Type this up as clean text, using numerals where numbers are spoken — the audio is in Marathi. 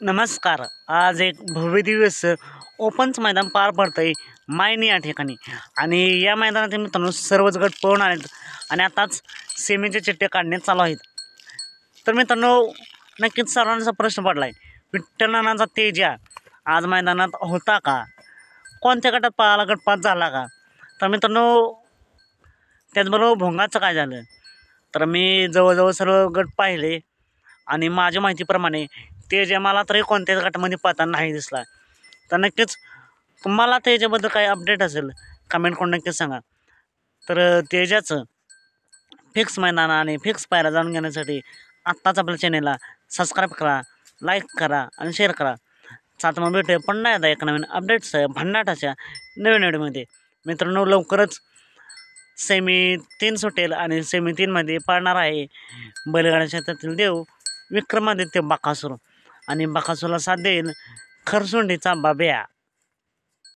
नमस्कार. आज एक भव्य दिवस ओपनचं मैदान पार पडतंय मायनी या ठिकाणी आणि या मैदानात मित्रांनो सर्वच गट पळून आलेत आणि आताच सेमीचे चिठ्ठे काढण्यात चालू आहेत. तर मित्रांनो नक्कीच सर्वांचा प्रश्न पडलाय, विठ्ठल नानाचा तेजा आज मैदानात होता का? कोणत्या गटात पळाला, गटपास झाला का? तर मित्रांनो त्याचबरोबर भोंगाचं काय झालं? तर मी जवळजवळ सर्व गट पाहिले आणि माझ्या माहितीप्रमाणे तेजा मला तरी कोणत्याच गटामध्ये पळताना नाही दिसला. तर नक्कीच तुम्हाला तेजाबद्दल काही अपडेट असेल कमेंट करून नक्कीच सांगा. तर तेजाचं फिक्स मैदान आणि फिक्स पायऱ्या जाणून घेण्यासाठी आत्ताच आपल्या चॅनेलला सबस्क्राईब करा, लाईक करा आणि शेअर करा. सात मग भेटूया पुन्हा एकदा एक नवीन अपडेट्स भन्नाटाच्या नवीन व्हिडिओमध्ये. मित्रांनो लवकरच सेमी 3 सुटेल आणि सेमी 3मध्ये पळणार आहे बैलगाड्या क्षेत्रातील देव विक्रमादित्य बकासूर आणि बकासूरला साथ देईल खरसुंडीचा बाब्या.